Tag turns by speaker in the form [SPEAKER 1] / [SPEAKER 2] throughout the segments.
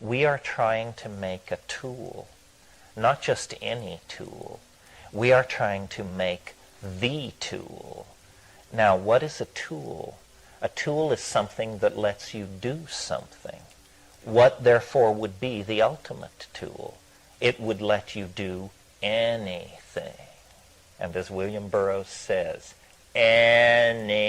[SPEAKER 1] We are trying to make a tool, not just any tool. We are trying to make the tool. Now, what is a tool? A tool is something that lets you do something. What, therefore, would be the ultimate tool? It would let you do anything. And as William Burroughs says, anything.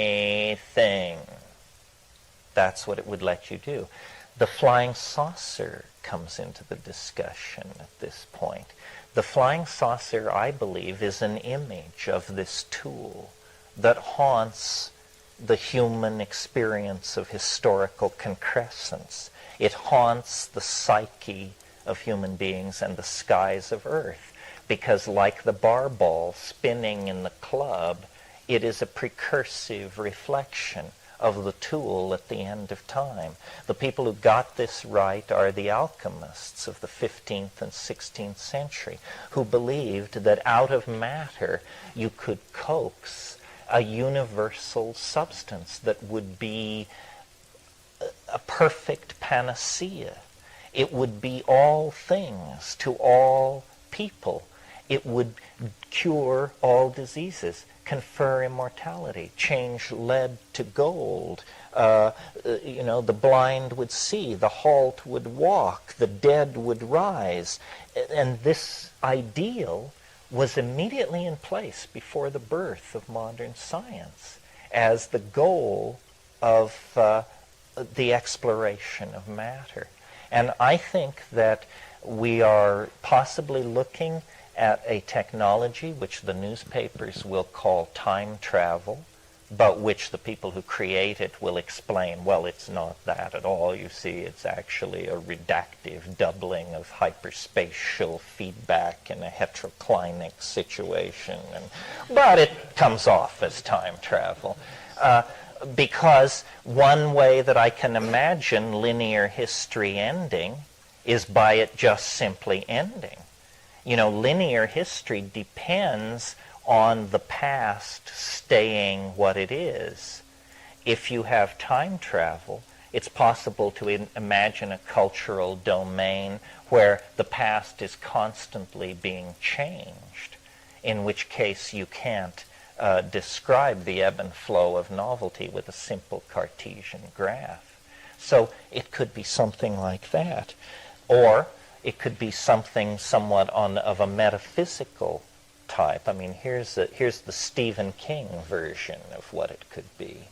[SPEAKER 1] That's what it would let you do. The flying saucer comes into the discussion at this point. The flying saucer, I believe, is an image of this tool that haunts the human experience of historical concrescence. It haunts the psyche of human beings and the skies of Earth, because like the bar ball spinning in the club, it is a precursive reflection of the tool at the end of time. The people who got this right are the alchemists of the 15th and 16th century, who believed that out of matter you could coax a universal substance that would be a perfect panacea. It would be all things to all people. It would cure all diseases, confer immortality, change lead to gold. The blind would see, the halt would walk, the dead would rise. And this ideal was immediately in place before the birth of modern science as the goal of the exploration of matter. And I think that we are possibly looking at a technology which the newspapers will call time travel, but which the people who create it will explain, well, it's not that at all. You see, it's actually a reductive doubling of hyperspatial feedback in a heteroclinic situation. But it comes off as time travel. Because one way that I can imagine linear history ending is by it just simply ending. Linear history depends on the past staying what it is. If you have time travel, it's possible to imagine a cultural domain where the past is constantly being changed, in which case you can't describe the ebb and flow of novelty with a simple Cartesian graph. So it could be something like that. Or it could be something somewhat of a metaphysical type. I mean, here's the Stephen King version of what it could be.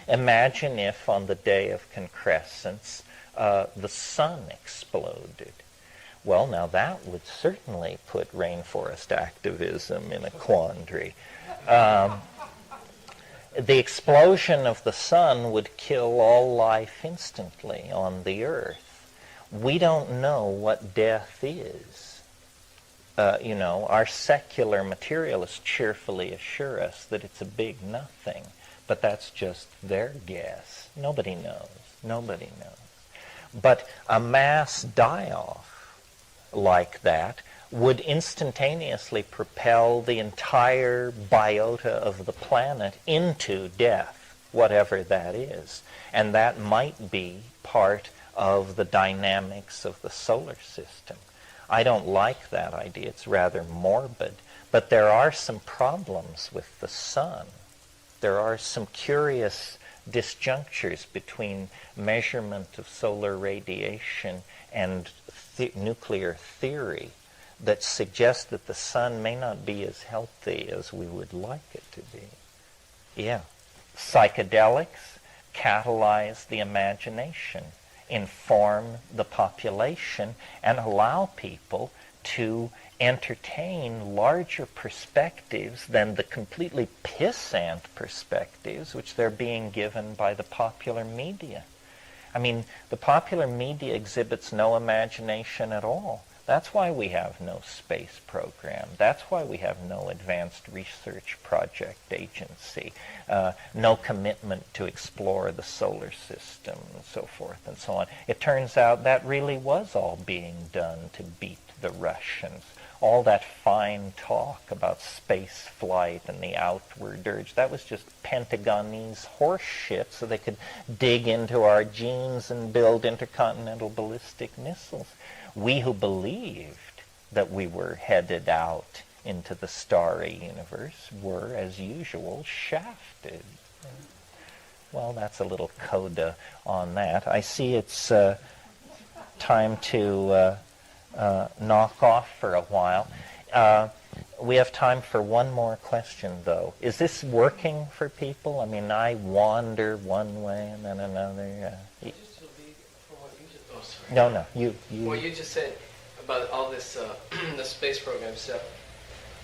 [SPEAKER 1] Imagine if on the day of concrescence the sun exploded. Well, now that would certainly put rainforest activism in a quandary. The explosion of the sun would kill all life instantly on the earth. We don't know what death is. Our secular materialists cheerfully assure us that it's a big nothing, but that's just their guess. Nobody knows. Nobody knows. But a mass die-off like that would instantaneously propel the entire biota of the planet into death, whatever that is. And that might be part of the dynamics of the solar system. I don't like that idea. It's rather morbid. But there are some problems with the sun. There are some curious disjunctures between measurement of solar radiation and nuclear theory that suggest that the sun may not be as healthy as we would like it to be. Yeah. Psychedelics catalyze the imagination, inform the population, and allow people to entertain larger perspectives than the completely pissant perspectives which they're being given by the popular media. I mean, the popular media exhibits no imagination at all. That's why we have no space program. That's why we have no advanced research project agency, no commitment to explore the solar system, and so forth and so on. It turns out that really was all being done to beat the Russians, all that fine talk about space flight and the outward urge, that was just Pentagonese horse shit so they could dig into our genes and build intercontinental ballistic missiles. We who believed that we were headed out into the starry universe were, as usual, shafted. Well, that's a little coda on that. I see it's time to knock off for a while. We have time for one more question, though. Is this working for people? I mean, I wander one way and then another. No, you.
[SPEAKER 2] Well, you just said about all this, the space program stuff.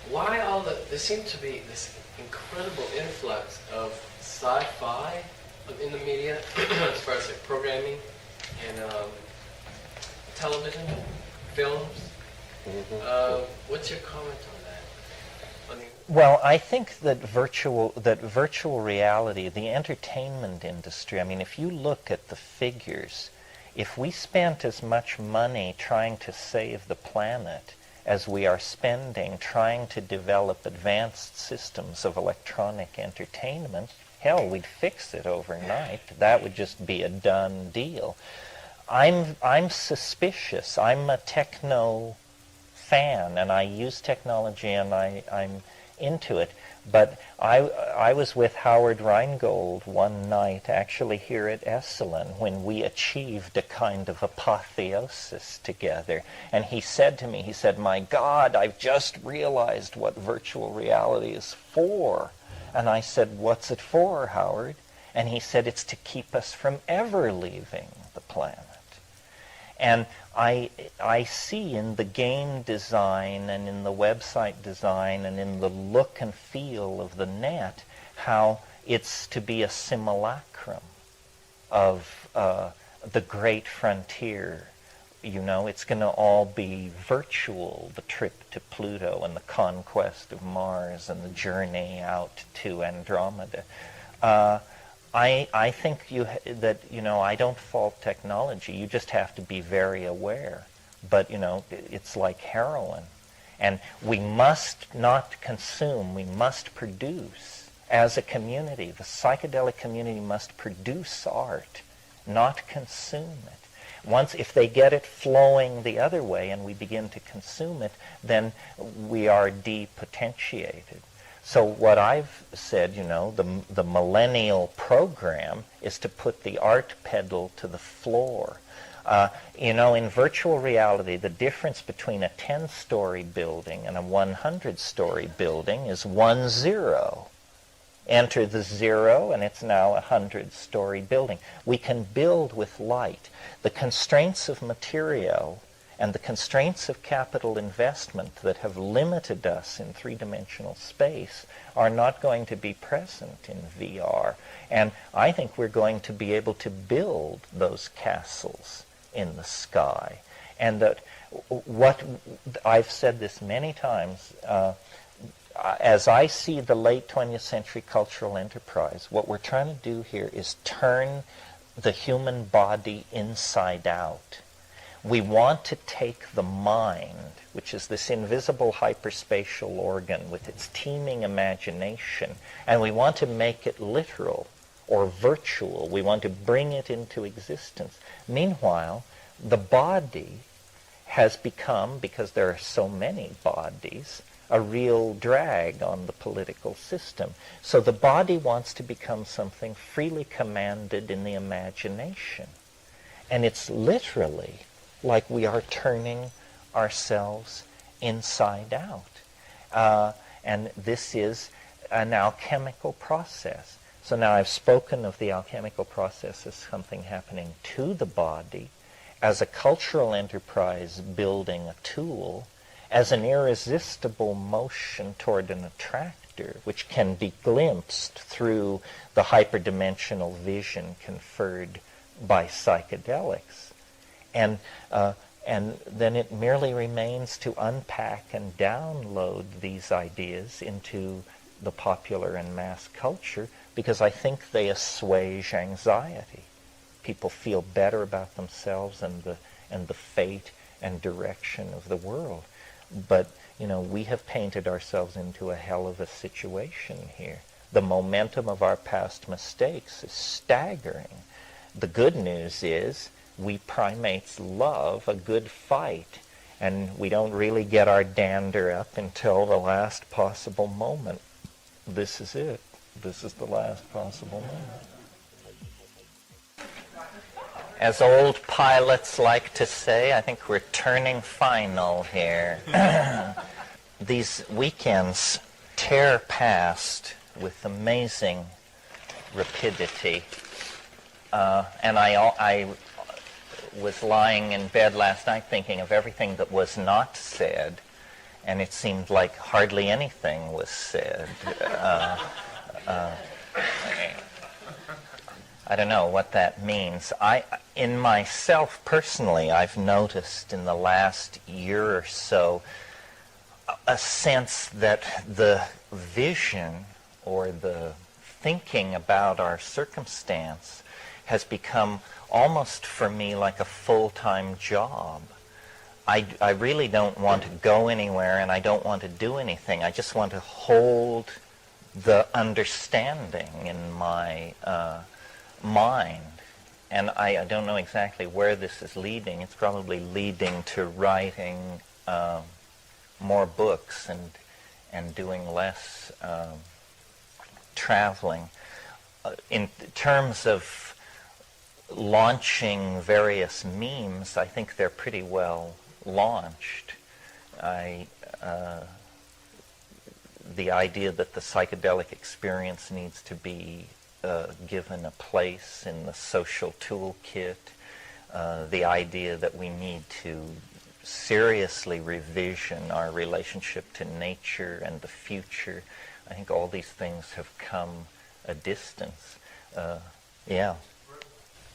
[SPEAKER 2] Why there seems to be this incredible influx of sci-fi in the media, as far as like programming and television, films. What's your comment on that?
[SPEAKER 1] Well, I think that virtual reality, the entertainment industry, I mean, if you look at the figures, if we spent as much money trying to save the planet as we are spending trying to develop advanced systems of electronic entertainment, hell, we'd fix it overnight. That would just be a done deal. I'm suspicious. I'm a techno fan, and I use technology, and I'm into it. But I was with Howard Rheingold one night, actually here at Esalen, when we achieved a kind of apotheosis together. And he said to me, he said, "My God, I've just realized what virtual reality is for." And I said, "What's it for, Howard?" And he said, "It's to keep us from ever leaving the planet." And I see in the game design and in the website design and in the look and feel of the net how it's to be a simulacrum of the great frontier. You know, it's going to all be virtual, the trip to Pluto and the conquest of Mars and the journey out to Andromeda. I think I don't fault technology. You just have to be very aware. But, it's like heroin. And we must not consume, we must produce. As a community, the psychedelic community must produce art, not consume it. If they get it flowing the other way and we begin to consume it, then we are depotentiated. So what I've said, the millennial program is to put the art pedal to the floor. In virtual reality, the difference between a 10-story building and a 100-story building is 1-0. Enter the 0, and it's now a 100-story building. We can build with light. The constraints of material and the constraints of capital investment that have limited us in three-dimensional space are not going to be present in VR. And I think we're going to be able to build those castles in the sky. And that I've said this many times, as I see the late 20th century cultural enterprise, what we're trying to do here is turn the human body inside out. We want to take the mind, which is this invisible hyperspatial organ with its teeming imagination, and we want to make it literal or virtual. We want to bring it into existence. Meanwhile, the body has become, because there are so many bodies, a real drag on the political system. So the body wants to become something freely commanded in the imagination. And it's literally like we are turning ourselves inside out. And this is an alchemical process. So now I've spoken of the alchemical process as something happening to the body, as a cultural enterprise building a tool, as an irresistible motion toward an attractor, which can be glimpsed through the hyperdimensional vision conferred by psychedelics. And then it merely remains to unpack and download these ideas into the popular and mass culture, because I think they assuage anxiety. People feel better about themselves and the fate and direction of the world. But, we have painted ourselves into a hell of a situation here. The momentum of our past mistakes is staggering. The good news is we primates love a good fight, and we don't really get our dander up until the last possible moment. This is it. This is the last possible moment. As old pilots like to say, I think we're turning final here. These weekends tear past with amazing rapidity. And I was lying in bed last night thinking of everything that was not said, and it seemed like hardly anything was said. I don't know what that means. In myself personally, I've noticed in the last year or so a sense that the vision or the thinking about our circumstance has become almost for me like a full-time job. I really don't want to go anywhere, and I don't want to do anything. I just want to hold the understanding in my mind. And I don't know exactly where this is leading. It's probably leading to writing more books and doing less traveling. In terms of launching various memes, I think they're pretty well launched. The idea that the psychedelic experience needs to be given a place in the social toolkit, the idea that we need to seriously revision our relationship to nature and the future. I think all these things have come a distance. Yeah.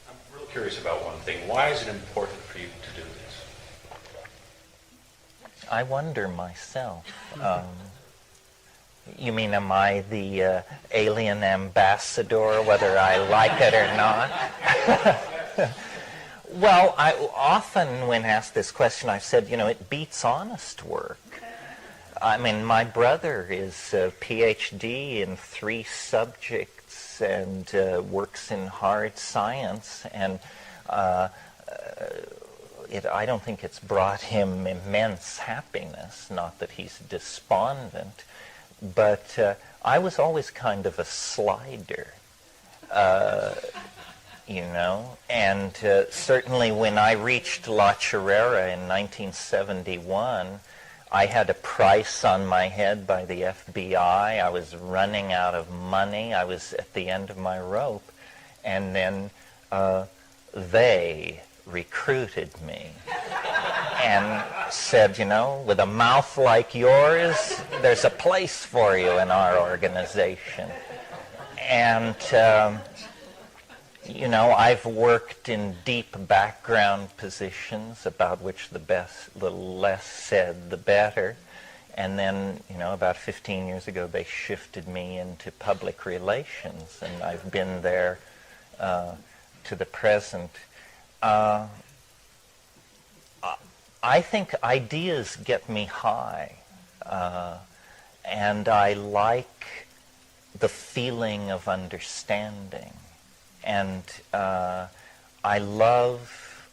[SPEAKER 3] I'm real curious about one thing. Why is it important for you to do this?
[SPEAKER 1] I wonder myself. You mean, am I the alien ambassador, whether I like it or not? Well, I often, when asked this question, I've said, it beats honest work. I mean, my brother is a PhD in 3 subjects and works in hard science, and I don't think it's brought him immense happiness, not that he's despondent, but I was always kind of a slider, and certainly when I reached La Chirera in 1971, I had a price on my head by the FBI. I was running out of money. I was at the end of my rope. And then they recruited me and said, with a mouth like yours, there's a place for you in our organization. And, I've worked in deep background positions about which the less said, the better. And then, about 15 years ago, they shifted me into public relations, and I've been there to the present. I think ideas get me high, and I like the feeling of understanding. And I love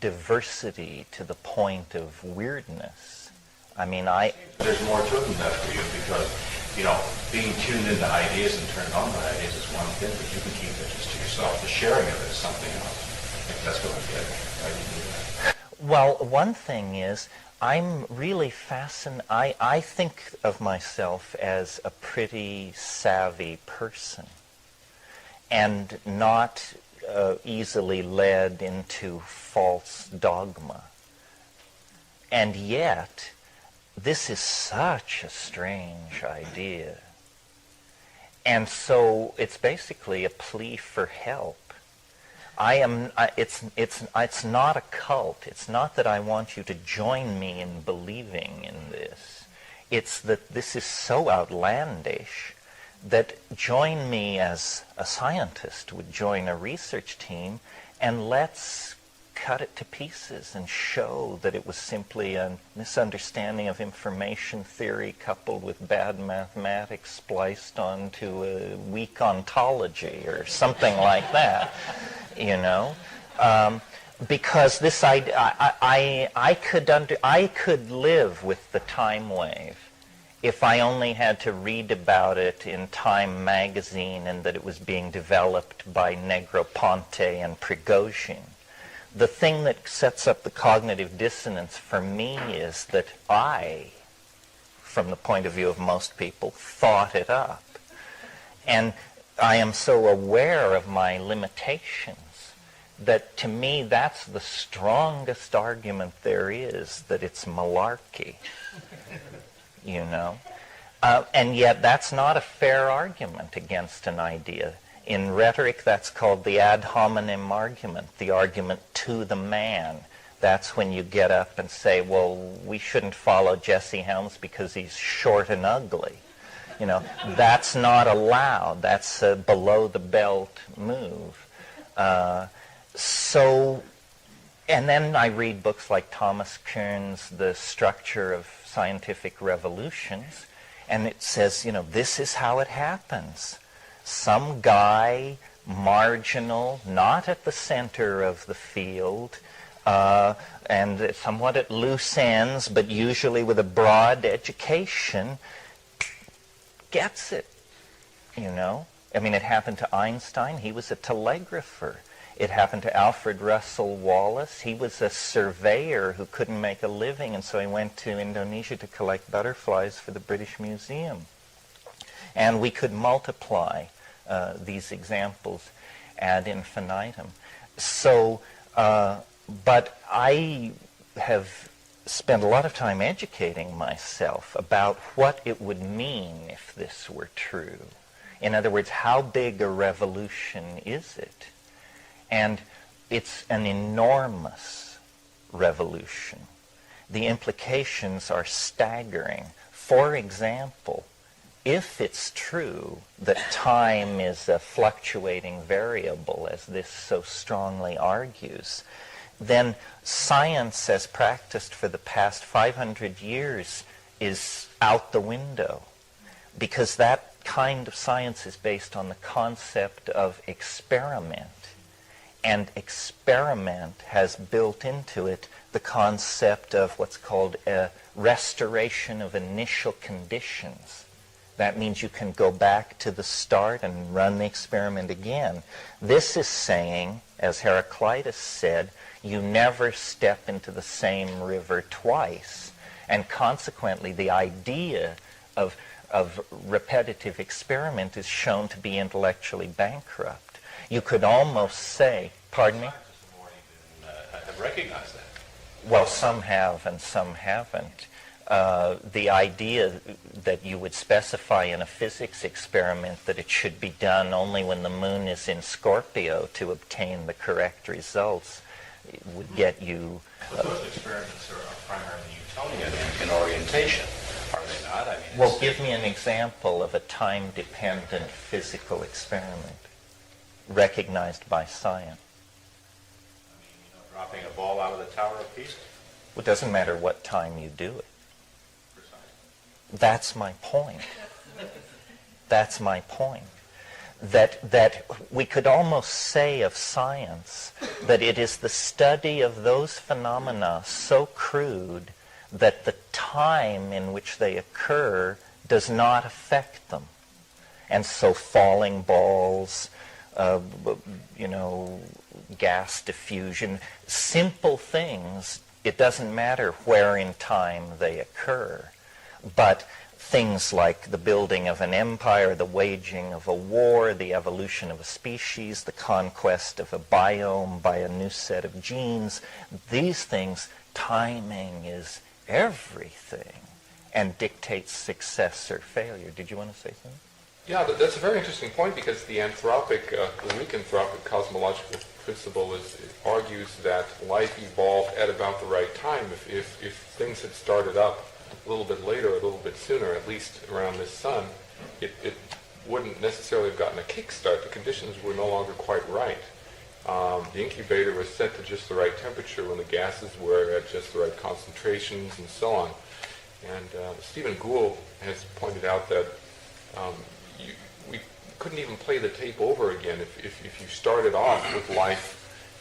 [SPEAKER 1] diversity to the point of weirdness. I mean,
[SPEAKER 3] There's more to it than that for you because, being tuned into ideas and turned on by ideas is one thing, but you can keep it just to yourself. The sharing of it is something else. I think that's what I'm getting. Why do you do that?
[SPEAKER 1] Well, one thing is, I'm really fascinated. I think of myself as a pretty savvy person, and not easily led into false dogma. And yet, this is such a strange idea. And so it's basically a plea for help. It's not a cult. It's not that I want you to join me in believing in this. It's that this is so outlandish that join me as a scientist would join a research team, and let's cut it to pieces and show that it was simply a misunderstanding of information theory coupled with bad mathematics spliced onto a weak ontology or something like that, you know. Because this idea, I could live with the time wave if I only had to read about it in Time magazine and that it was being developed by Negroponte and Prigozhin. The thing that sets up the cognitive dissonance for me is that I, from the point of view of most people, thought it up. And I am so aware of my limitations that to me that's the strongest argument there is, that it's malarkey. You know? And yet that's not a fair argument against an idea. In rhetoric, that's called the ad hominem argument, the argument to the man. That's when you get up and say, well, we shouldn't follow Jesse Helms because he's short and ugly. You know, that's not allowed. That's a below-the-belt move. And then I read books like Thomas Kuhn's The Structure of Scientific Revolutions, and it says, you know, this is how it happens. Some guy, marginal, not at the center of the field, and somewhat at loose ends, but usually with a broad education, gets it, you know. I mean, it happened to Einstein. He was a telegrapher. It happened to Alfred Russel Wallace. He was a surveyor who couldn't make a living, and so he went to Indonesia to collect butterflies for the British Museum. And we could multiply these examples ad infinitum. So, but I have spent a lot of time educating myself about what it would mean if this were true. In other words, how big a revolution is it? And it's an enormous revolution. The implications are staggering. For example, if it's true that time is a fluctuating variable, as this so strongly argues, then science as practiced for the past 500 years is out the window, because that kind of science is based on the concept of experiment. And experiment has built into it the concept of what's called a restoration of initial conditions. That means you can go back to the start and run the experiment again. This is saying, as Heraclitus said, you never step into the same river twice. And consequently, the idea of repetitive experiment is shown to be intellectually bankrupt. You could almost say, pardon me?
[SPEAKER 3] Scientists have already have recognized that.
[SPEAKER 1] Well, some have and some haven't. The idea that you would specify in a physics experiment that it should be done only when the moon is in Scorpio to obtain the correct results would get you...
[SPEAKER 3] But those experiments are primarily Newtonian in orientation, are they not? I mean,
[SPEAKER 1] well, give me an example of a time-dependent physical experiment recognized by science.
[SPEAKER 3] I mean, you know, dropping a ball out of the Tower of Pisa.
[SPEAKER 1] Well, it doesn't matter what time you do it.
[SPEAKER 3] Precisely.
[SPEAKER 1] That's my point. That's my point. That we could almost say of science that it is the study of those phenomena so crude that the time in which they occur does not affect them. And so falling balls, gas diffusion, simple things, it doesn't matter where in time they occur. But things like the building of an empire, the waging of a war, the evolution of a species, the conquest of a biome by a new set of genes, these things, timing is everything and dictates success or failure. Did you want to say something?
[SPEAKER 4] Yeah, that's a very interesting point, because the Greek anthropic cosmological principle argues that life evolved at about the right time. If things had started up a little bit later, a little bit sooner, at least around this sun, it wouldn't necessarily have gotten a kickstart. The conditions were no longer quite right. The incubator was set to just the right temperature when the gases were at just the right concentrations and so on. And Stephen Gould has pointed out that we couldn't even play the tape over again if you started off with life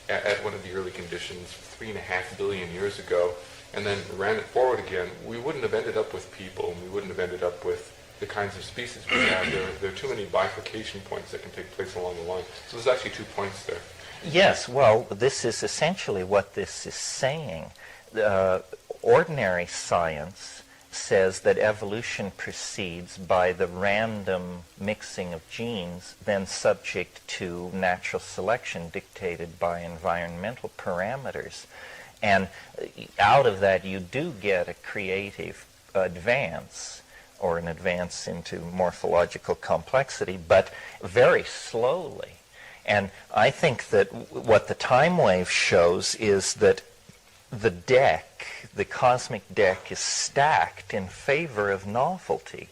[SPEAKER 4] at one of the early conditions 3.5 billion years ago and then ran it forward again. We wouldn't have ended up with people, and we wouldn't have ended up with the kinds of species we have. There are too many bifurcation points that can take place along the line. So there's actually 2 points there.
[SPEAKER 1] Yes, well, this is essentially what this is saying. Ordinary science says that evolution proceeds by the random mixing of genes, then subject to natural selection dictated by environmental parameters. And out of that, you do get a creative advance, or an advance into morphological complexity, but very slowly. And I think that what the time wave shows is that the cosmic deck, is stacked in favor of novelty,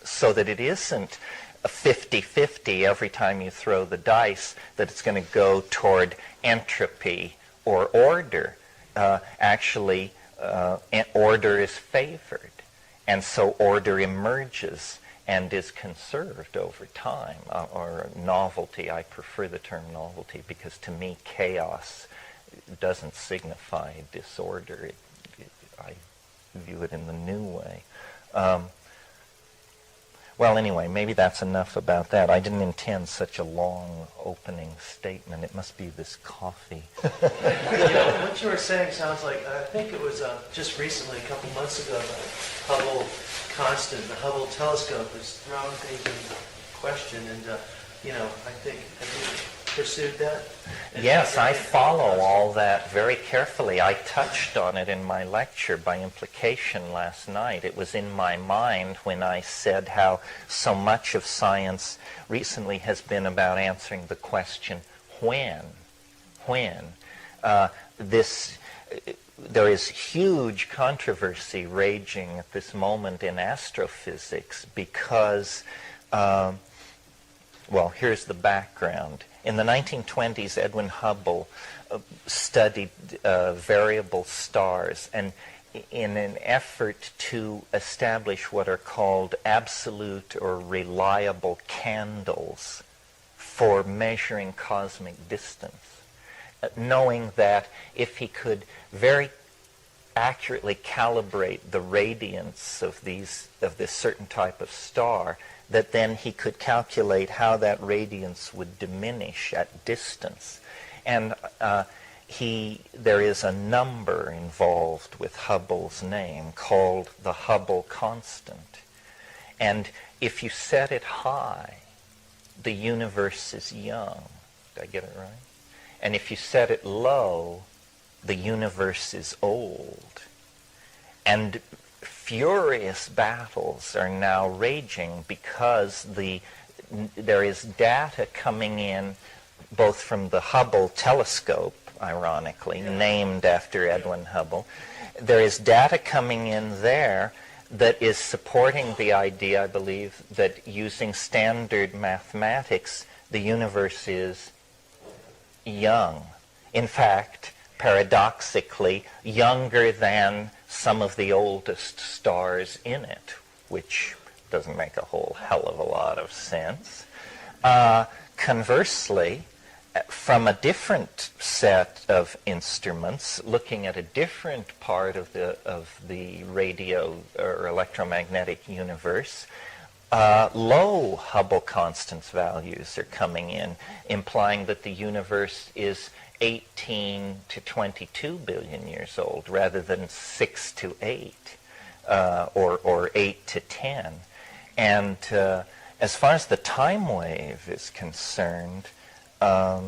[SPEAKER 1] so that it isn't a 50-50 every time you throw the dice, that it's going to go toward entropy or order. Actually, order is favored, and so order emerges and is conserved over time, or novelty. I prefer the term novelty because to me chaos doesn't signify disorder. I view it in the new way. Well, anyway, maybe that's enough about that. I didn't intend such a long opening statement. It must be this coffee.
[SPEAKER 5] What you were saying sounds like, I think it was just recently, a couple months ago, the Hubble constant, the Hubble telescope was thrown into question, and, I think, have you pursued that?
[SPEAKER 1] Yes, I follow all that very carefully. I touched on it in my lecture by implication last night. It was in my mind when I said how so much of science recently has been about answering the question, when? There is huge controversy raging at this moment in astrophysics because, here's the background. In the 1920s, Edwin Hubble studied variable stars, and in an effort to establish what are called absolute or reliable candles for measuring cosmic distance, knowing that if he could very accurately calibrate the radiance of this certain type of star, that then he could calculate how that radiance would diminish at distance. And there is a number involved with Hubble's name called the Hubble constant. And if you set it high, the universe is young. Did I get it right? And if you set it low, the universe is old. And furious battles are now raging because there is data coming in both from the Hubble telescope, ironically, named after Edwin Hubble. There is data coming in there that is supporting the idea, I believe, that using standard mathematics, the universe is young. In fact, paradoxically, younger than some of the oldest stars in it, which doesn't make a whole hell of a lot of sense. Conversely, from a different set of instruments, looking at a different part of the radio or electromagnetic universe, low Hubble constants values are coming in, implying that the universe is 18 to 22 billion years old rather than 6 to 8 or 8 to 10. And as far as the time wave is concerned, I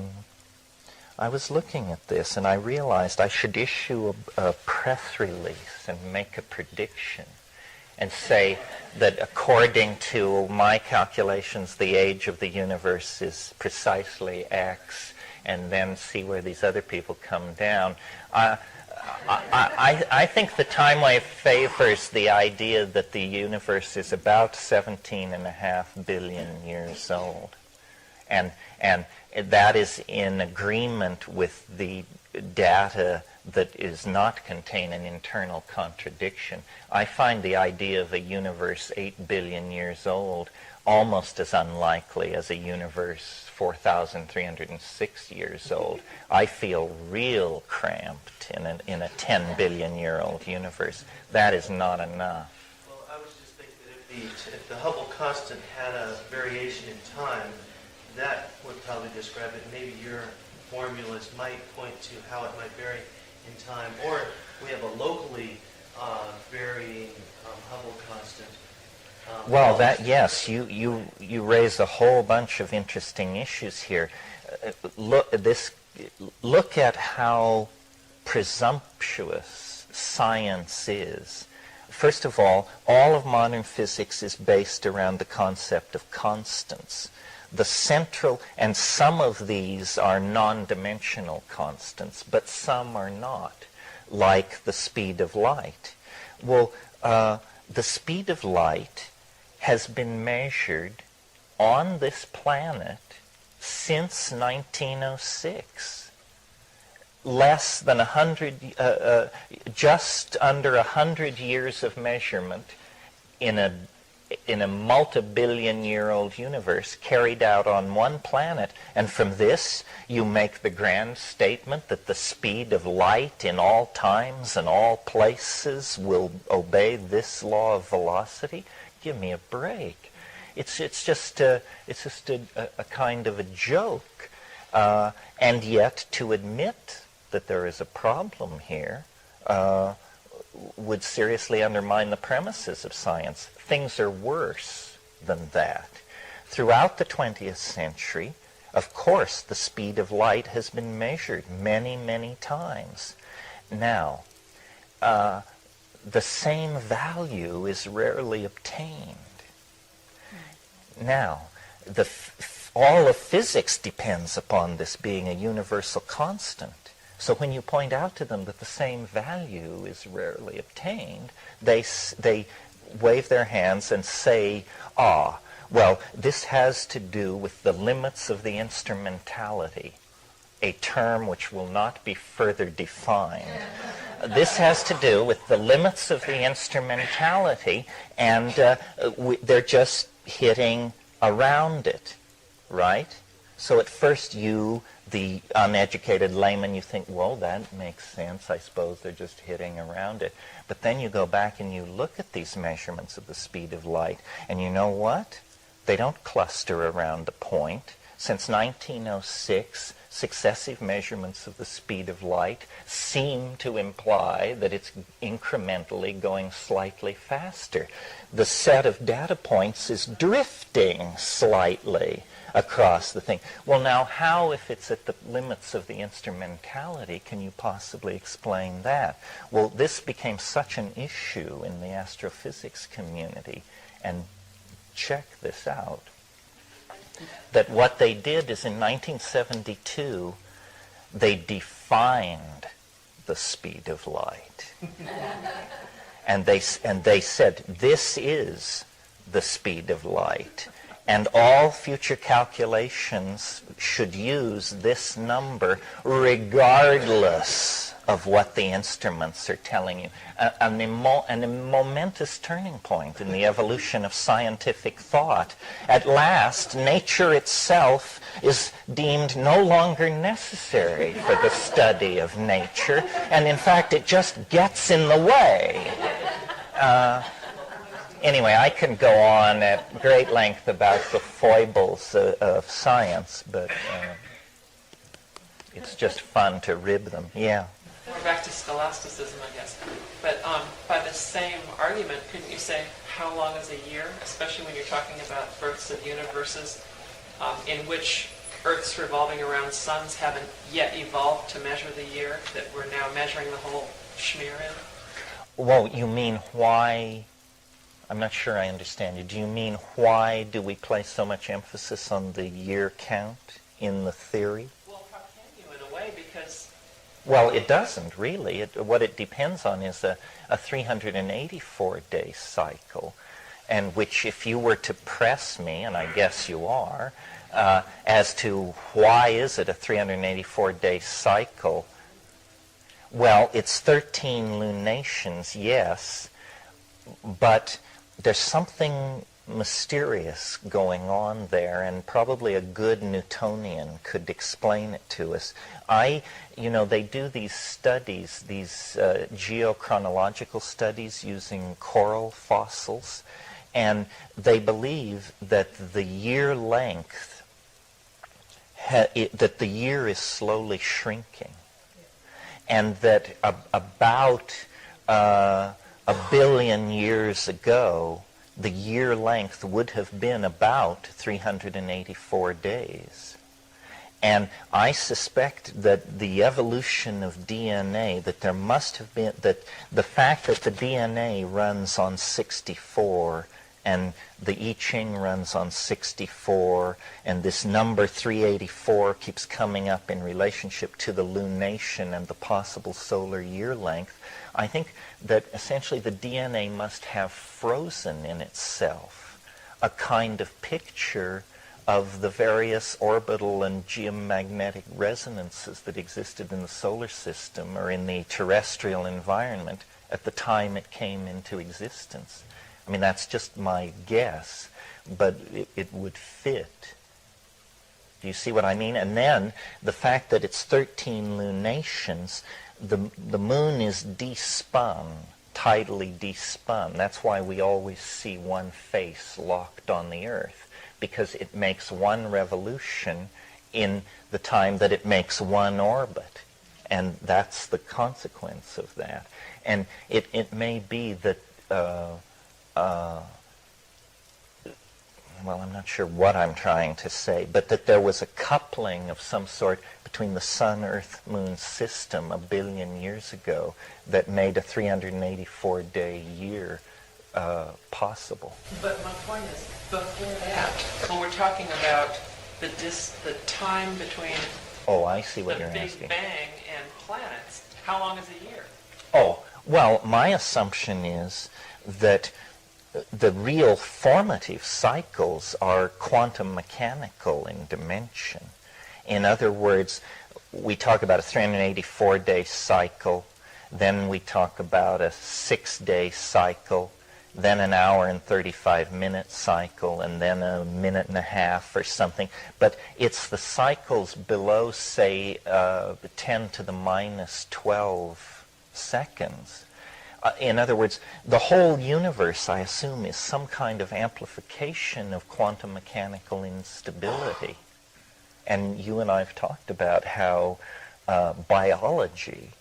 [SPEAKER 1] was looking at this and I realized I should issue a press release and make a prediction and say that according to my calculations, the age of the universe is precisely X, and then see where these other people come down. I think the time wave favors the idea that the universe is about 17.5 billion years old. And that is in agreement with the data that is not contain an internal contradiction. I find the idea of a universe 8 billion years old almost as unlikely as a universe 4,306 years old. I feel real cramped in a 10 billion year old universe. That is not enough.
[SPEAKER 5] Well, I was just thinking that if the Hubble constant had a variation in time, that would probably describe it. Maybe your formulas might point to how it might vary in time. Or we have a locally varying Hubble constant.
[SPEAKER 1] Well, yes, you raise a whole bunch of interesting issues here. Look at how presumptuous science is. First of all of modern physics is based around the concept of constants. The central, and some of these are non-dimensional constants, but some are not, like the speed of light. Well, the speed of light has been measured on this planet since 1906. Less than 100, just under 100 years of measurement in a multi-billion-year-old universe carried out on one planet. And from this, you make the grand statement that the speed of light in all times and all places will obey this law of velocity? Give me a break. It's just a kind of a joke. And yet, to admit that there is a problem here would seriously undermine the premises of science. Things are worse than that. Throughout the 20th century, of course, the speed of light has been measured many, many times. Now, the same value is rarely obtained. Now, all of physics depends upon this being a universal constant. So when you point out to them that the same value is rarely obtained, they wave their hands and say, well, this has to do with the limits of the instrumentality, a term which will not be further defined. This has to do with the limits of the instrumentality, and they're just hitting around it, right? So at first you, the uneducated layman, you think, well, that makes sense. I suppose they're just hitting around it. But then you go back and you look at these measurements of the speed of light, and you know what? They don't cluster around a point. Since 1906, successive measurements of the speed of light seem to imply that it's incrementally going slightly faster. The set of data points is drifting slightly across the thing. Well, now, how, if it's at the limits of the instrumentality, can you possibly explain that? Well, this became such an issue in the astrophysics community, and check this out, that what they did is in 1972, they defined the speed of light. And they said, this is the speed of light. And all future calculations should use this number regardless of what the instruments are telling you. A momentous turning point in the evolution of scientific thought. At last, nature itself is deemed no longer necessary for the study of nature, and in fact, it just gets in the way. Anyway, I can go on at great length about the foibles of science, but it's just fun to rib them. Yeah.
[SPEAKER 6] We're back to scholasticism, I guess. But by the same argument, couldn't you say how long is a year, especially when you're talking about births of universes in which Earths revolving around suns haven't yet evolved to measure the year, that we're now measuring the whole schmear in?
[SPEAKER 1] Well, you mean why... I'm not sure I understand you. Do you mean why do we place so much emphasis on the year count in the theory?
[SPEAKER 6] Well, how can you, in a way, because...
[SPEAKER 1] Well, it doesn't, really. What it depends on is a 384-day cycle, and which, if you were to press me, and I guess you are, As to why is it a 384-day cycle? Well, it's 13 lunations, yes, but there's something mysterious going on there, and probably a good Newtonian could explain it to us. They do these studies, these geochronological studies using coral fossils, and they believe that the year length, that the year is slowly shrinking, and that about a billion years ago, the year length would have been about 384 days. And I suspect that the evolution of DNA, that there must have been, that the fact that the DNA runs on 64 and the I Ching runs on 64, and this number 384 keeps coming up in relationship to the lunation and the possible solar year length, I think that essentially the DNA must have frozen in itself a kind of picture of the various orbital and geomagnetic resonances that existed in the solar system or in the terrestrial environment at the time it came into existence. I mean, that's just my guess, but it would fit. Do you see what I mean? And then the fact that it's 13 lunations, the moon is despun, tidally despun. That's why we always see one face locked on the Earth, because it makes one revolution in the time that it makes one orbit. And that's the consequence of that. And it may be that well, I'm not sure what I'm trying to say, but that there was a coupling of some sort between the Sun, Earth, Moon system a billion years ago that made a 384-day year possible.
[SPEAKER 6] But my point is, before that, when we're talking about the time between
[SPEAKER 1] Oh, I see what
[SPEAKER 6] the
[SPEAKER 1] you're
[SPEAKER 6] Big
[SPEAKER 1] asking.
[SPEAKER 6] Bang and planets, how long is a year?
[SPEAKER 1] Oh, well, my assumption is that the real formative cycles are quantum mechanical in dimension. In other words, we talk about a 384-day cycle, then we talk about a 6-day cycle, then an hour and 35-minute cycle, and then a minute and a half or something. But it's the cycles below, say, 10 to the minus 12 seconds. In other words, the whole universe, I assume, is some kind of amplification of quantum mechanical instability. And you and I have talked about how biology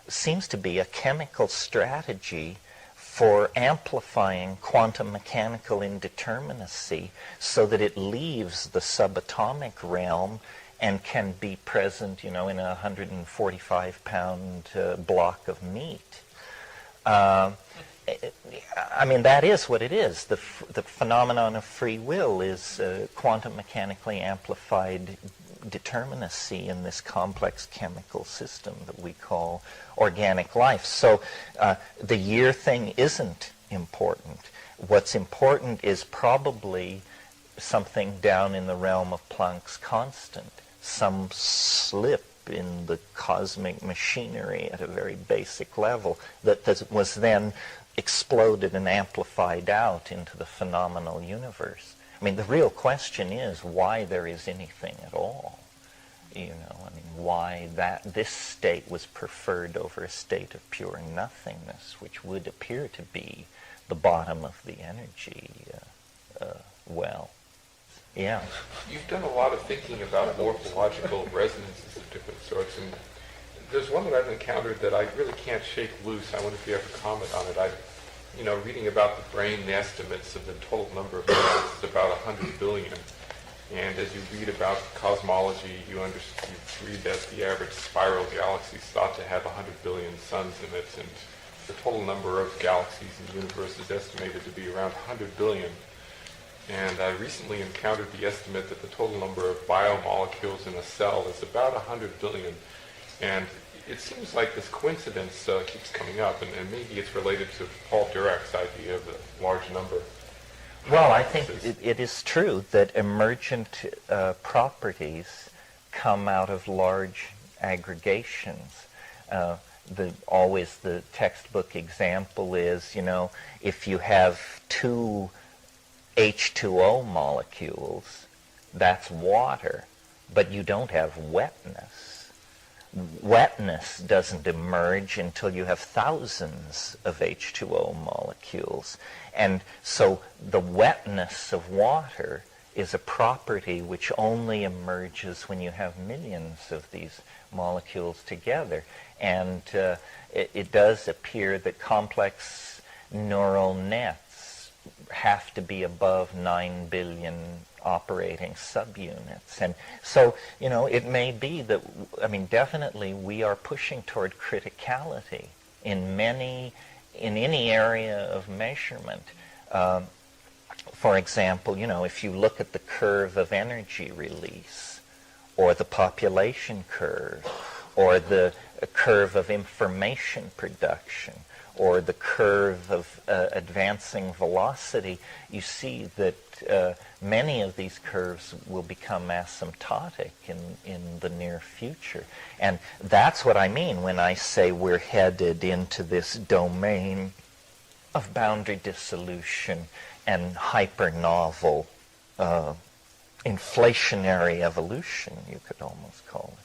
[SPEAKER 1] seems to be a chemical strategy for amplifying quantum mechanical indeterminacy so that it leaves the subatomic realm and can be present, in a 145-pound block of meat. I mean, that is what it is. The phenomenon of free will is quantum mechanically amplified determinacy in this complex chemical system that we call organic life. So the year thing isn't important. What's important is probably something down in the realm of Planck's constant, some slip in the cosmic machinery at a very basic level that was then exploded and amplified out into the phenomenal universe. I mean, the real question is why there is anything at all. Why this state was preferred over a state of pure nothingness, which would appear to be the bottom of the energy well. Yeah.
[SPEAKER 4] You've done a lot of thinking about morphological resonances of different sorts, and there's one that I've encountered that I really can't shake loose. I wonder if you have a comment on it. Reading about the brain estimates of the total number of neurons is about 100 billion. And as you read about cosmology, you read that the average spiral galaxy is thought to have 100 billion suns in it, and the total number of galaxies in the universe is estimated to be around 100 billion. And I recently encountered the estimate that the total number of biomolecules in a cell is about 100 billion. And it seems like this coincidence keeps coming up, and maybe it's related to Paul Dirac's idea of the large number.
[SPEAKER 1] Well, I think it is true that emergent properties come out of large aggregations. Always the textbook example is, if you have two H2O molecules, that's water, but you don't have wetness. Wetness doesn't emerge until you have thousands of H2O molecules. And so the wetness of water is a property which only emerges when you have millions of these molecules together. And it does appear that complex neural nets have to be above 9 billion operating subunits. And so, it may be that, definitely we are pushing toward criticality in any area of measurement. For example, if you look at the curve of energy release, or the population curve, or the curve of information production, or the curve of advancing velocity, you see that many of these curves will become asymptotic in the near future. And that's what I mean when I say we're headed into this domain of boundary dissolution and hyper-novel inflationary evolution, you could almost call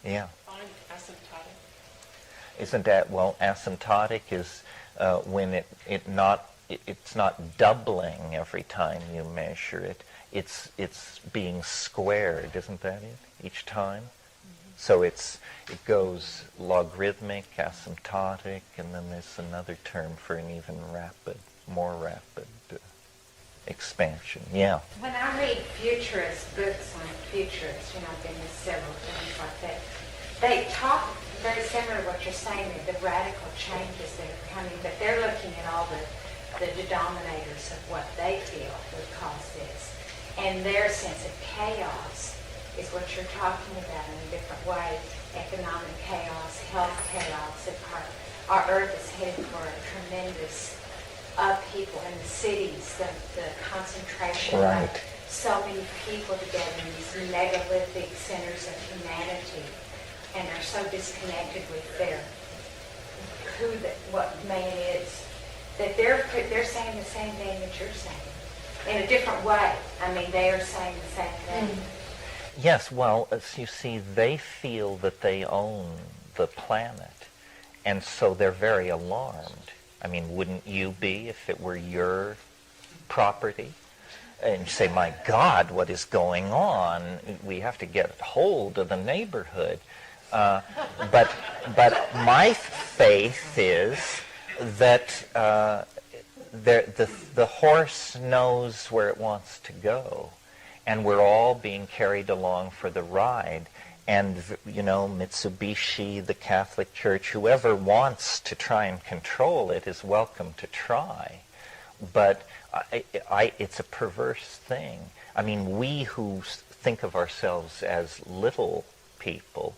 [SPEAKER 1] it. Yeah.
[SPEAKER 6] Find asymptotic.
[SPEAKER 1] Isn't that, asymptotic is when it's not doubling every time you measure it. It's being squared, isn't that it, each time? Mm-hmm. So it goes logarithmic, asymptotic, and then there's another term for an even more rapid expansion. Yeah.
[SPEAKER 7] When I read futurist books on futurists, I've been to several things like that, they talk very similar to what you're saying, the radical changes that are coming, but they're looking at all the denominators of what they feel would cause this. And their sense of chaos is what you're talking about in a different way. Economic chaos, health chaos. Our earth is headed for a tremendous upheaval in the cities, the concentration
[SPEAKER 1] right.
[SPEAKER 7] of so many people together in these megalithic centers of humanity, and are so disconnected with what man is, that they're saying the same thing that you're saying in a different way. They are saying the same thing. Mm-hmm.
[SPEAKER 1] Yes, well, as you see, they feel that they own the planet, and so they're very alarmed. Wouldn't you be if it were your property? And you say, my God, what is going on? We have to get hold of the neighborhood. But my faith is that the horse knows where it wants to go, and we're all being carried along for the ride. And, Mitsubishi, the Catholic Church, whoever wants to try and control it is welcome to try. But it's a perverse thing. We who think of ourselves as little people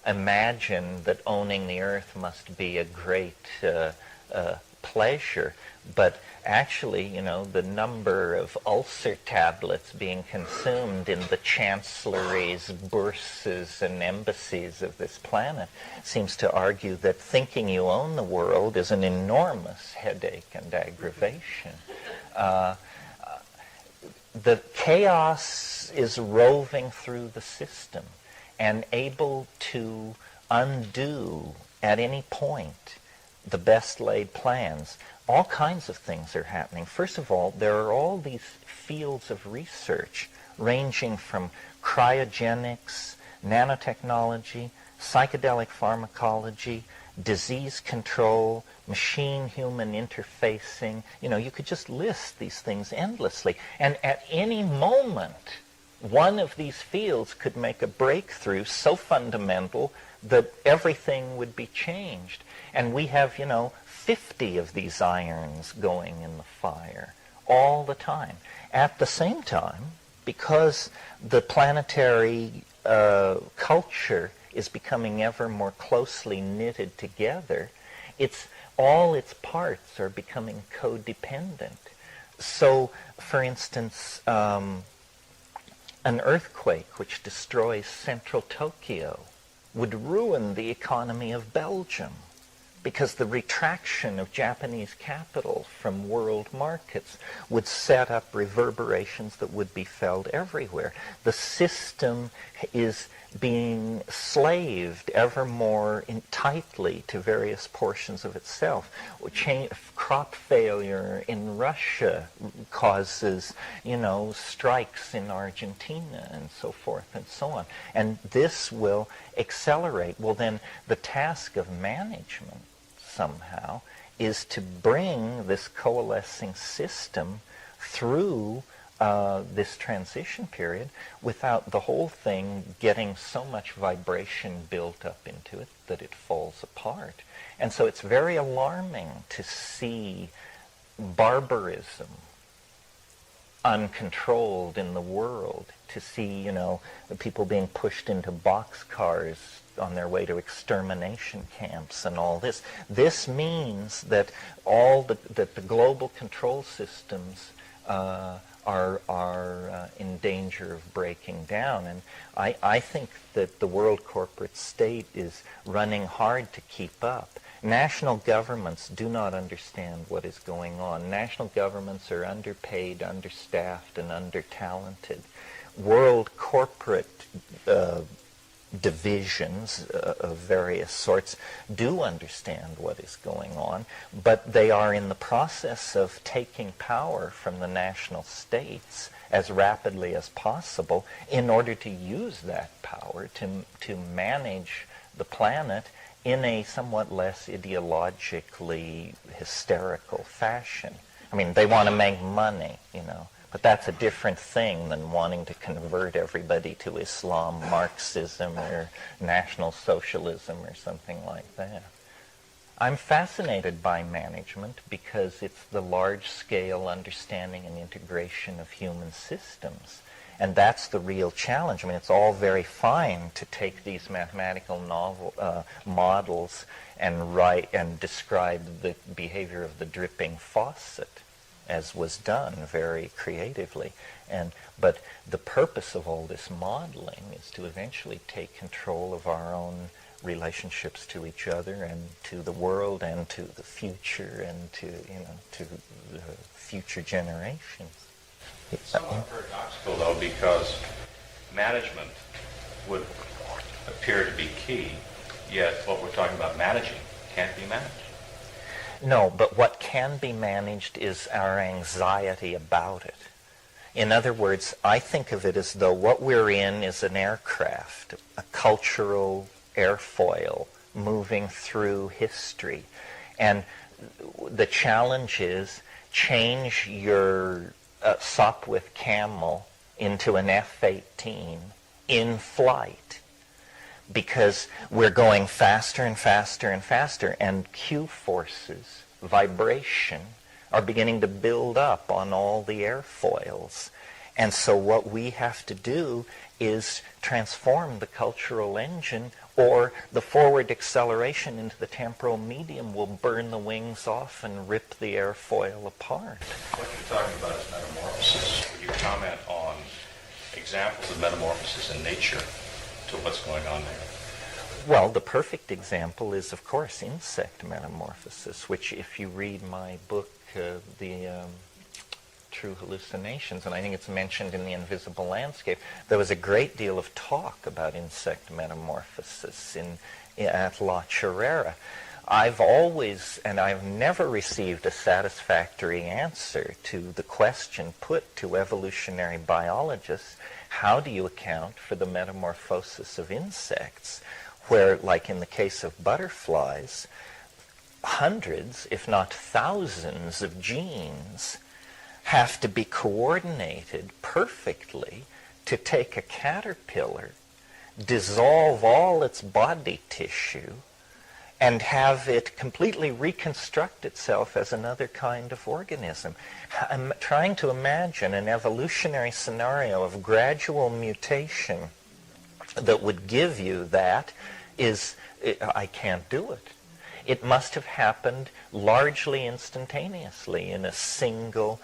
[SPEAKER 1] imagine that owning the earth must be a great pleasure. But actually, the number of ulcer tablets being consumed in the chancelleries, bourses, and embassies of this planet seems to argue that thinking you own the world is an enormous headache and aggravation. The chaos is roving through the system and able to undo at any point the best laid plans. All kinds of things are happening. First of all, there are all these fields of research ranging from cryogenics, nanotechnology, psychedelic pharmacology, disease control, machine-human interfacing. You could just list these things endlessly. And at any moment, one of these fields could make a breakthrough so fundamental that everything would be changed. And we have, 50 of these irons going in the fire all the time. At the same time, because the planetary culture is becoming ever more closely knitted together, all its parts are becoming codependent. So, for instance, an earthquake which destroys central Tokyo would ruin the economy of Belgium, because the retraction of Japanese capital from world markets would set up reverberations that would be felt everywhere. The system is being slaved ever more tightly to various portions of itself. Crop failure in Russia causes, strikes in Argentina and so forth and so on. And this will accelerate. Well, then the task of management somehow is to bring this coalescing system through this transition period without the whole thing getting so much vibration built up into it that it falls apart. And so it's very alarming to see barbarism uncontrolled in the world, to see, people being pushed into boxcars on their way to extermination camps and all this. This means that that the global control systems are in danger of breaking down. And I think that the world corporate state is running hard to keep up. National governments do not understand what is going on. National governments are underpaid, understaffed, and under-talented. World corporate divisions of various sorts do understand what is going on, but they are in the process of taking power from the national states as rapidly as possible in order to use that power to manage the planet in a somewhat less ideologically hysterical fashion. I mean, they want to make money, but that's a different thing than wanting to convert everybody to Islam, Marxism, or National Socialism, or something like that. I'm fascinated by management because it's the large-scale understanding and integration of human systems. And that's the real challenge. I mean, it's all very fine to take these mathematical models and write and describe the behavior of the dripping faucet, as was done very creatively. But the purpose of all this modeling is to eventually take control of our own relationships to each other and to the world and to the future and to the future generations.
[SPEAKER 3] It's somewhat paradoxical, though, because management would appear to be key, yet what we're talking about managing can't be managed.
[SPEAKER 1] No, but what can be managed is our anxiety about it. In other words, I think of it as though what we're in is an aircraft, a cultural airfoil moving through history. And the challenge is change your Sopwith Camel into an F-18 in flight, because we're going faster and faster and faster, and Q forces, vibration, are beginning to build up on all the airfoils. And so what we have to do is transform the cultural engine, or the forward acceleration into the temporal medium will burn the wings off and rip the airfoil apart.
[SPEAKER 3] What you're talking about is metamorphosis. Would you comment on examples of metamorphosis in nature to what's going on there?
[SPEAKER 1] Well, the perfect example is, of course, insect metamorphosis, which, if you read my book, The True Hallucinations, and I think it's mentioned in The Invisible Landscape, there was a great deal of talk about insect metamorphosis at La Chorrera. I've never received a satisfactory answer to the question put to evolutionary biologists: how do you account for the metamorphosis of insects, where, like in the case of butterflies, hundreds, if not thousands, of genes have to be coordinated perfectly to take a caterpillar, dissolve all its body tissue, and have it completely reconstruct itself as another kind of organism. I'm trying to imagine an evolutionary scenario of gradual mutation that would give you that. I can't do it. it must have happened largely instantaneously in a single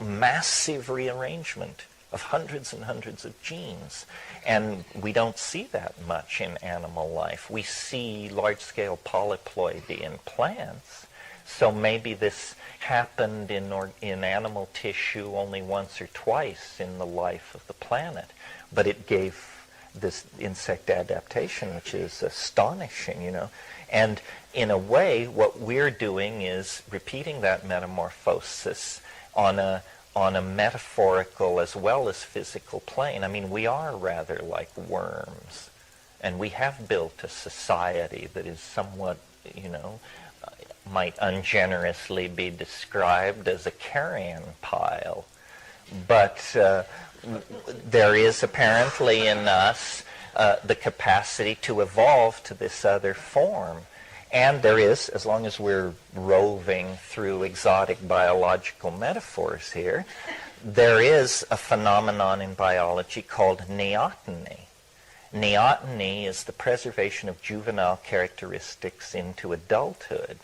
[SPEAKER 1] massive rearrangement of hundreds and hundreds of genes. And we don't see that much in animal life. We see large-scale polyploidy in plants. So maybe this happened in animal tissue only once or twice in the life of the planet. But it gave this insect adaptation, which is astonishing, you know. And in a way, what we're doing is repeating that metamorphosis on a metaphorical as well as physical plane. I mean, we are rather like worms, and we have built a society that is somewhat, you know, might ungenerously be described as a carrion pile. But there is apparently in us the capacity to evolve to this other form. And there is, as long as we're roving through exotic biological metaphors here, there is a phenomenon in biology called neoteny. Neoteny is the preservation of juvenile characteristics into adulthood.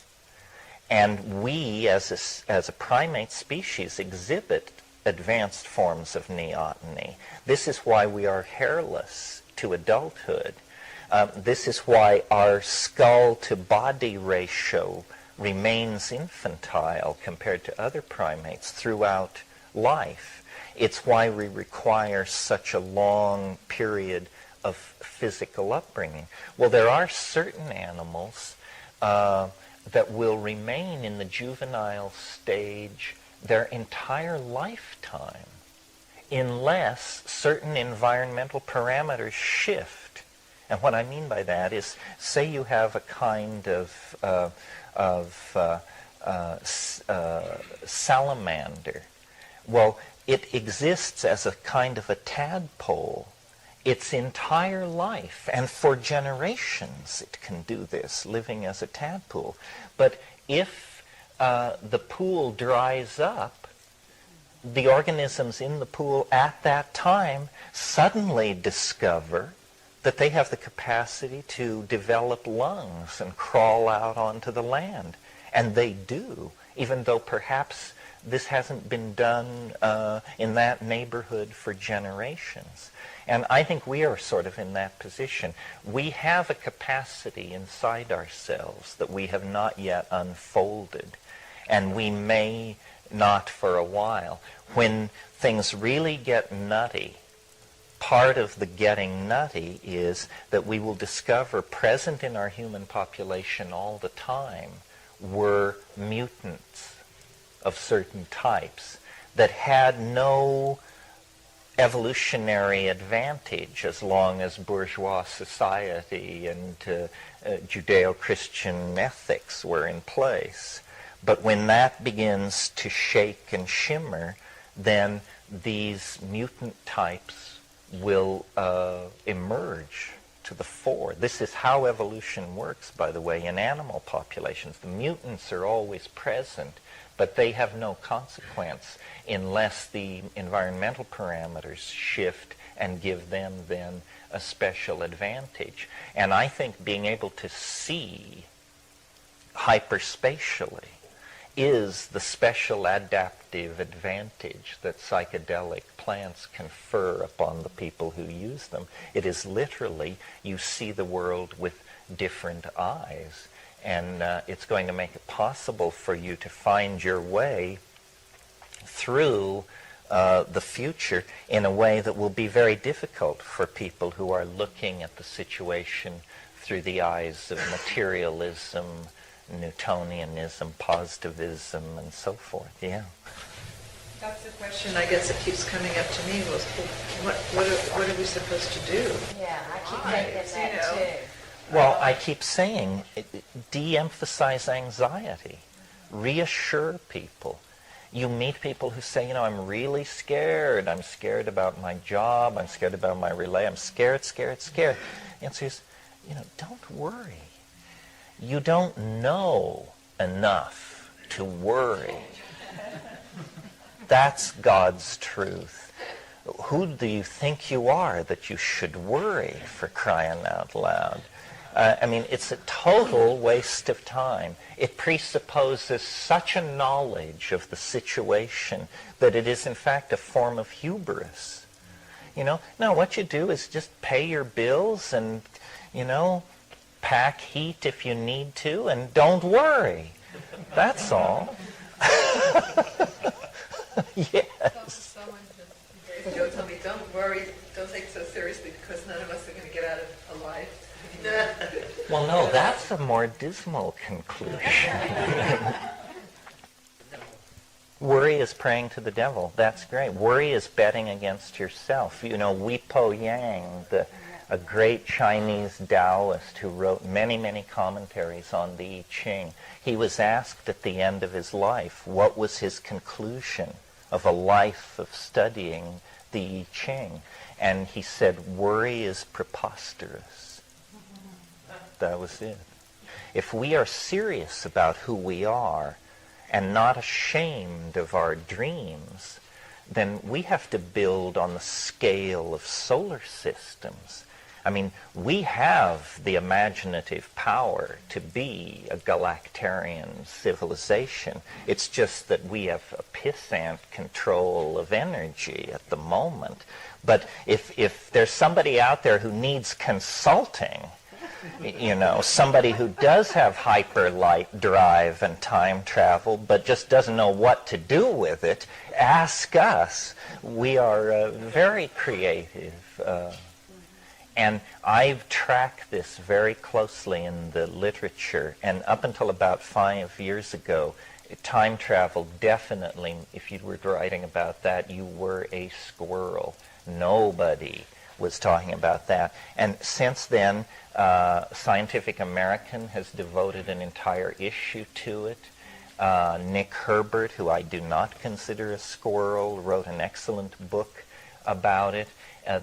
[SPEAKER 1] And we, as a primate species, exhibit advanced forms of neoteny. This is why we are hairless to adulthood. This is why our skull-to-body ratio remains infantile compared to other primates throughout life. It's why we require such a long period of physical upbringing. Well, there are certain animals that will remain in the juvenile stage their entire lifetime unless certain environmental parameters shift. And what I mean by that is, say you have a kind of salamander. Well, it exists as a kind of a tadpole its entire life, and for generations it can do this, living as a tadpole. But if the pool dries up, the organisms in the pool at that time suddenly discover that they have the capacity to develop lungs and crawl out onto the land. And they do, even though perhaps this hasn't been done in that neighborhood for generations. And I think we are sort of in that position. We have a capacity inside ourselves that we have not yet unfolded, and we may not for a while. When things really get nutty, part of the getting nutty is that we will discover present in our human population all the time were mutants of certain types that had no evolutionary advantage as long as bourgeois society and Judeo-Christian ethics were in place. But when that begins to shake and shimmer, then these mutant types will emerge to the fore. This is how evolution works, by the way, in animal populations. The mutants are always present, but they have no consequence unless the environmental parameters shift and give them then a special advantage. And I think being able to see hyperspatially is the special adaptive advantage that psychedelic plants confer upon the people who use them. It is literally, you see the world with different eyes. And it's going to make it possible for you to find your way through the future in a way that will be very difficult for people who are looking at the situation through the eyes of materialism, Newtonianism, positivism, and so forth. Yeah.
[SPEAKER 8] That's the question, I guess, that keeps coming up to me was, what are we supposed to do?
[SPEAKER 7] Yeah, I keep thinking that too.
[SPEAKER 1] Well, I keep saying, de-emphasize anxiety. Reassure people. You meet people who say, you know, I'm really scared. I'm scared about my job. I'm scared about my relay. I'm scared, scared, scared. The answer is, you know, don't worry. You don't know enough to worry. That's God's truth. Who do you think you are that you should worry, for crying out loud? I mean, it's a total waste of time. It presupposes such a knowledge of the situation that it is, in fact, a form of hubris. You know, no, what you do is just pay your bills and, you know, pack heat if you need to, and don't worry. That's all. Yes.
[SPEAKER 8] Joe told me, don't worry, don't take it so seriously because none of us are going to get out of alive.
[SPEAKER 1] Well, no, that's a more dismal conclusion. Worry is praying to the devil. That's great. Worry is betting against yourself. You know, Wi Po Yang, a great Chinese Taoist who wrote many, many commentaries on the I Ching, he was asked at the end of his life what was his conclusion of a life of studying the I Ching. And he said, worry is preposterous. That was it. If we are serious about who we are and not ashamed of our dreams, then we have to build on the scale of solar systems. I mean, we have the imaginative power to be a galactarian civilization. It's just that we have a pissant control of energy at the moment. But if there's somebody out there who needs consulting, you know, somebody who does have hyperlight drive and time travel but just doesn't know what to do with it, ask us. We are very creative. And I've tracked this very closely in the literature. And up until about 5 years ago, time travel definitely, if you were writing about that, you were a squirrel. Nobody was talking about that. And since then, Scientific American has devoted an entire issue to it. Nick Herbert, who I do not consider a squirrel, wrote an excellent book about it.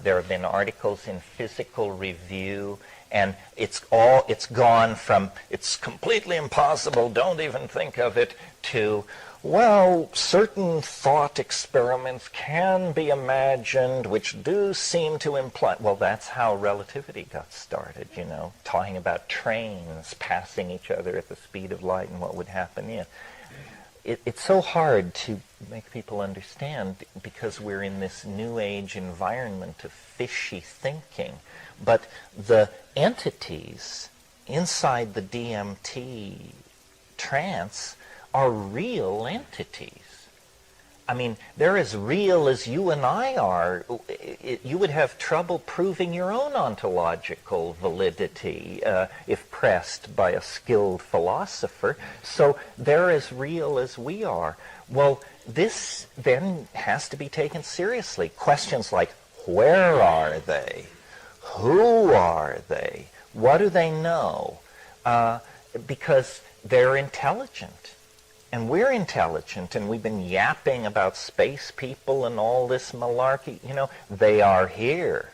[SPEAKER 1] There have been articles in Physical Review, and it's gone from it's completely impossible, don't even think of it, to, well, certain thought experiments can be imagined which do seem to imply... Well, that's how relativity got started, you know, talking about trains passing each other at the speed of light and what would happen if. It's so hard to make people understand because we're in this new age environment of fishy thinking. But the entities inside the DMT trance are real entities. I mean, they're as real as you and I are. You would have trouble proving your own ontological validity if pressed by a skilled philosopher. So they're as real as we are. Well, this then has to be taken seriously. Questions like, where are they? Who are they? What do they know? Because they're intelligent. And we're intelligent, and we've been yapping about space people and all this malarkey. You know, they are here.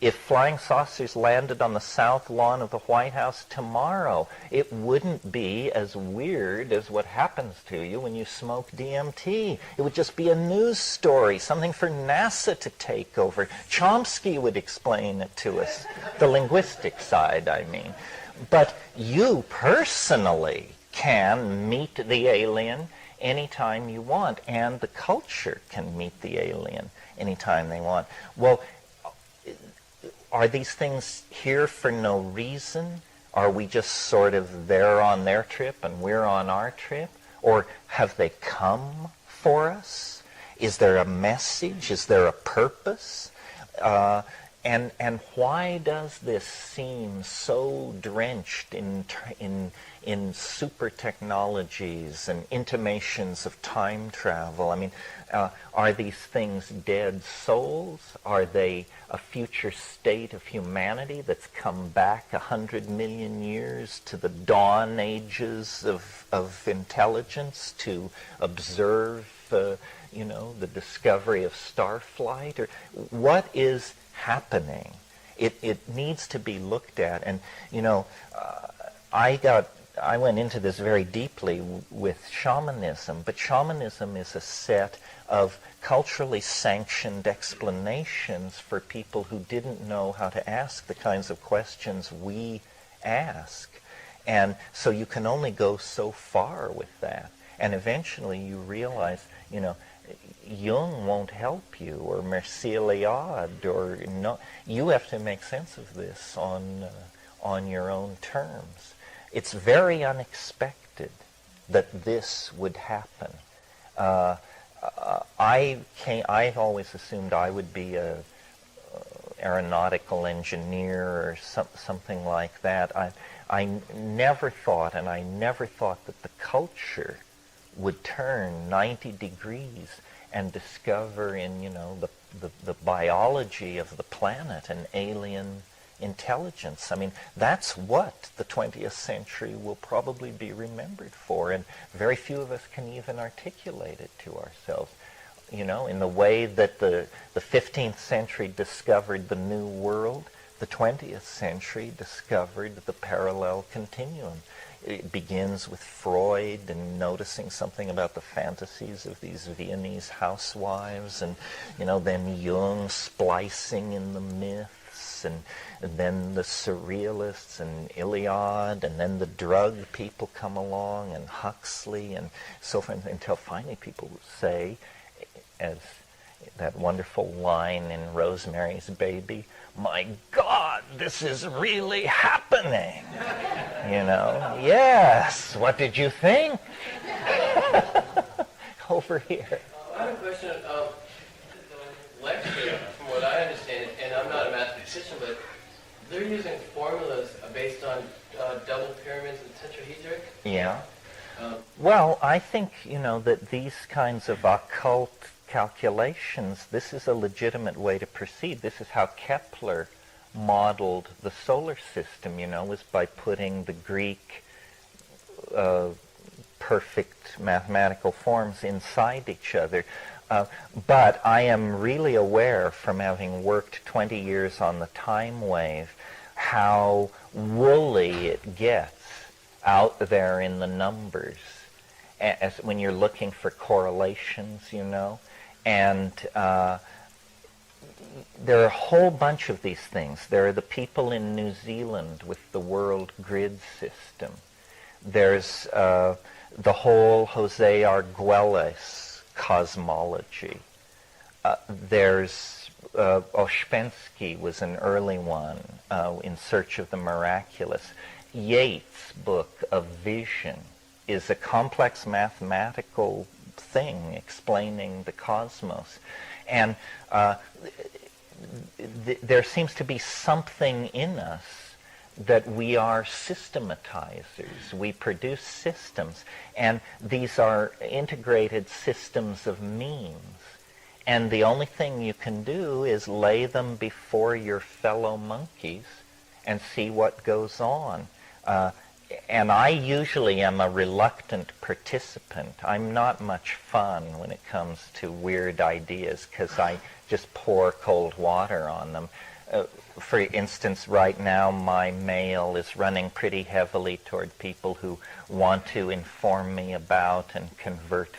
[SPEAKER 1] If flying saucers landed on the south lawn of the White House tomorrow, it wouldn't be as weird as what happens to you when you smoke DMT. It would just be a news story, something for NASA to take over. Chomsky would explain it to us, the linguistic side, I mean. But you personally can meet the alien anytime you want, and the culture can meet the alien anytime they want. Well, are these things here for no reason? Are we just sort of there on their trip and we're on our trip? Or have they come for us? Is there a message? Is there a purpose? And why does this seem so drenched in super technologies and intimations of time travel? I mean, are these things dead souls? Are they a future state of humanity that's come back 100 million years to the dawn ages of intelligence to observe, you know, the discovery of starflight? Or what is happening? It needs to be looked at. And, you know, I went into this very deeply with shamanism, but shamanism is a set of culturally sanctioned explanations for people who didn't know how to ask the kinds of questions we ask. And so you can only go so far with that. And eventually you realize, Jung won't help you, or Mircea or no. You have to make sense of this on your own terms. It's very unexpected that this would happen. I always assumed I would be a aeronautical engineer or something like that. I never thought that the culture would turn 90 degrees and discover in, the biology of the planet an alien intelligence. I mean, that's what the 20th century will probably be remembered for, and very few of us can even articulate it to ourselves. In the way that the 15th century discovered the New World, the 20th century discovered the parallel continuum. It begins with Freud and noticing something about the fantasies of these Viennese housewives, and then Jung splicing in the myths, and then the surrealists and Iliad, and then the drug people come along, and Huxley, and so forth, until finally people say, as that wonderful line in Rosemary's Baby, "My God, this is really happening." Yes, what did you think? Over here.
[SPEAKER 2] I have a question. Lecture, from what I understand, and I'm not a mathematician, but they're using formulas based on double pyramids and tetrahedric.
[SPEAKER 1] Yeah. Well, I think, that these kinds of occult calculations, this is a legitimate way to proceed. This is how Kepler modeled the solar system, was by putting the Greek perfect mathematical forms inside each other. But I am really aware, from having worked 20 years on the time wave, how woolly it gets out there in the numbers as when you're looking for correlations, and there are a whole bunch of these things. There are the people in New Zealand with the world grid system. There's the whole Jose Arguelles cosmology. There's Ouspensky was an early one, In Search of the Miraculous. Yeats' book of Vision is a complex mathematical thing explaining the cosmos. And there seems to be something in us that we are systematizers. We produce systems, and these are integrated systems of means. And the only thing you can do is lay them before your fellow monkeys and see what goes on. And I usually am a reluctant participant. I'm not much fun when it comes to weird ideas because I just pour cold water on them. For instance, right now my mail is running pretty heavily toward people who want to inform me about and convert